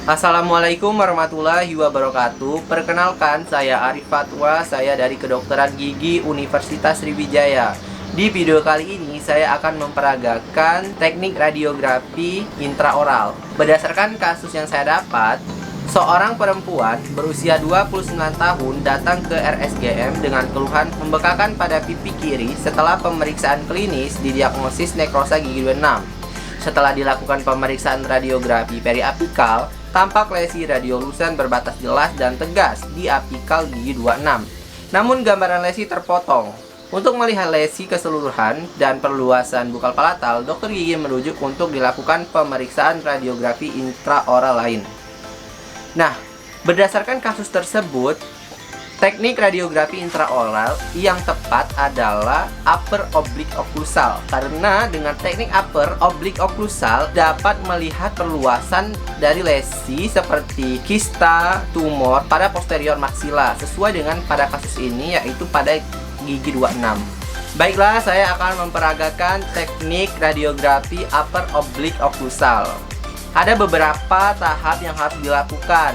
Assalamualaikum warahmatullahi wabarakatuh. Perkenalkan, saya Arif Fatwa, saya dari Kedokteran Gigi Universitas Sriwijaya. Di video kali ini saya akan memperagakan teknik radiografi intraoral. Berdasarkan kasus yang saya dapat, seorang perempuan berusia 29 tahun datang ke RSGM dengan keluhan pembekakan pada pipi kiri setelah pemeriksaan klinis didiagnosis nekrosa gigi 26. Setelah dilakukan pemeriksaan radiografi periapikal, tampak lesi radiolusen berbatas jelas dan tegas di apikal gigi 26. Namun gambaran lesi terpotong. Untuk melihat lesi keseluruhan dan perluasan bukal palatal, dokter gigi merujuk untuk dilakukan pemeriksaan radiografi intraoral lain. Nah, berdasarkan kasus tersebut, teknik radiografi intraoral yang tepat adalah upper oblique occlusal, karena dengan teknik upper oblique occlusal dapat melihat perluasan dari lesi seperti kista, tumor pada posterior maksila sesuai dengan pada kasus ini, yaitu pada gigi 26. Baiklah, saya akan memperagakan teknik radiografi upper oblique occlusal. Ada beberapa tahap yang harus dilakukan.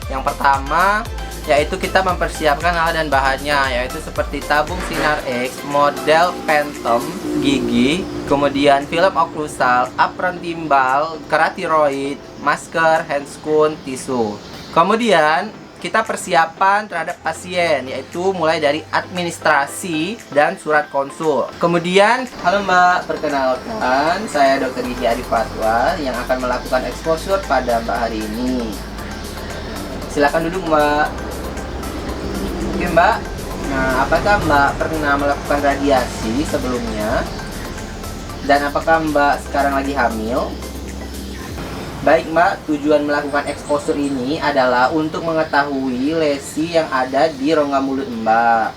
Yang pertama yaitu kita mempersiapkan alat dan bahannya, yaitu seperti tabung sinar X model Phantom gigi, kemudian film oklusal, apron timbal, kerat tiroid, masker, handscoon, tisu. Kemudian kita persiapan terhadap pasien, yaitu mulai dari administrasi dan surat konsul. Kemudian, halo Mbak, perkenalkan saya Dr. Gigi Arif Fatwa yang akan melakukan exposure pada Mbak hari ini. Silakan duduk Mbak. Oke Mbak, nah apakah Mbak pernah melakukan radiasi sebelumnya? Dan apakah Mbak sekarang lagi hamil? Baik Mbak, tujuan melakukan exposure ini adalah untuk mengetahui lesi yang ada di rongga mulut Mbak.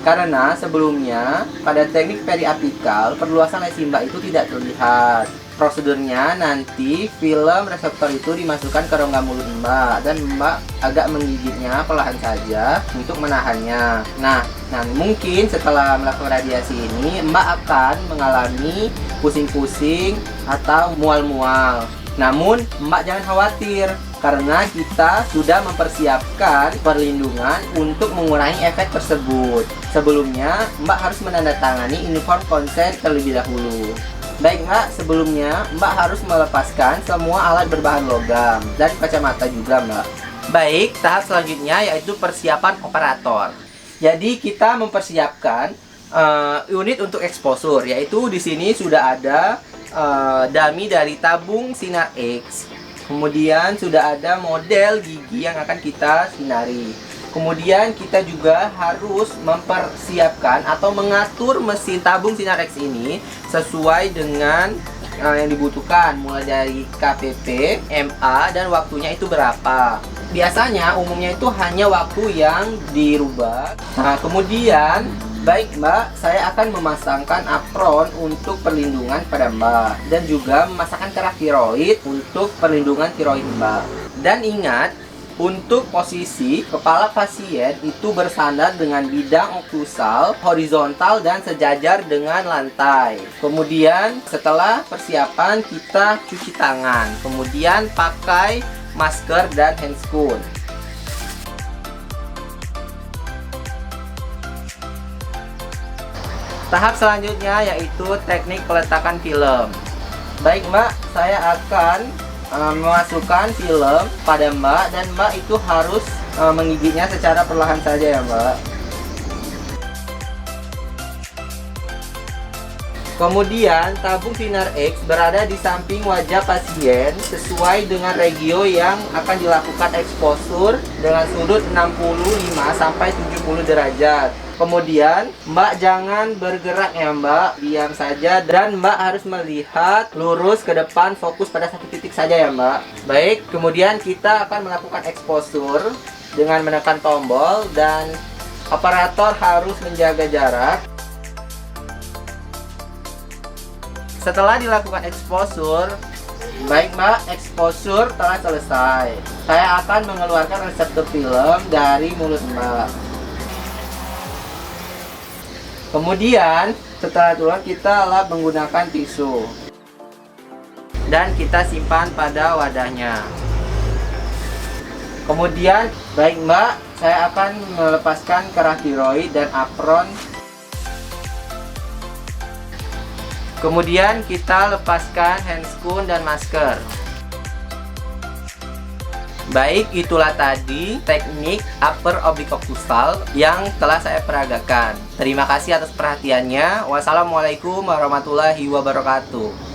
Karena sebelumnya pada teknik periapikal perluasan lesi Mbak itu tidak terlihat. Prosedurnya nanti film reseptor itu dimasukkan ke rongga mulut Mbak dan Mbak agak menggigitnya perlahan saja untuk menahannya. Nah, mungkin setelah melakukan radiasi ini Mbak akan mengalami pusing-pusing atau mual-mual. Namun Mbak jangan khawatir, karena kita sudah mempersiapkan perlindungan untuk mengurangi efek tersebut. Sebelumnya Mbak harus menandatangani inform consent terlebih dahulu. Baik Mbak, sebelumnya Mbak harus melepaskan semua alat berbahan logam dan kacamata juga Mbak. Baik, tahap selanjutnya yaitu persiapan operator. Jadi kita mempersiapkan unit untuk exposure, yaitu di sini sudah ada dummy dari tabung sinar X. Kemudian sudah ada model gigi yang akan kita sinari. Kemudian kita juga harus mempersiapkan atau mengatur mesin tabung sinar X ini sesuai dengan yang dibutuhkan, mulai dari KPP, MA, dan waktunya itu berapa. Biasanya umumnya itu hanya waktu yang dirubah. Nah, kemudian baik Mbak, saya akan memasangkan apron untuk perlindungan pada Mbak dan juga memasangkan kerak tiroid untuk perlindungan tiroid Mbak. Dan ingat, untuk posisi kepala pasien itu bersandar dengan bidang oklusal, horizontal dan sejajar dengan lantai. Kemudian setelah persiapan kita cuci tangan, kemudian pakai masker dan handscoon. Tahap selanjutnya yaitu teknik peletakan film. Baik Mbak, saya akan memasukkan film pada Mbak dan Mbak itu harus menggigitnya secara perlahan saja ya Mbak. Kemudian tabung sinar X berada di samping wajah pasien sesuai dengan regio yang akan dilakukan exposure dengan sudut 65 sampai 70 derajat. Kemudian Mbak jangan bergerak ya Mbak, diam saja dan Mbak harus melihat lurus ke depan, fokus pada satu titik saja ya Mbak. Baik, kemudian kita akan melakukan exposure dengan menekan tombol dan operator harus menjaga jarak. Setelah dilakukan exposure, baik Mbak, exposure telah selesai. Saya akan mengeluarkan reseptor film dari mulut Mbak. Kemudian setelah keluar kita lap menggunakan tisu dan kita simpan pada wadahnya. Kemudian, baik Mbak, saya akan melepaskan kerah tiroid dan apron. Kemudian kita lepaskan handscoon dan masker. Baik, itulah tadi teknik upper oblique-occlusal yang telah saya peragakan. Terima kasih atas perhatiannya. Wassalamualaikum warahmatullahi wabarakatuh.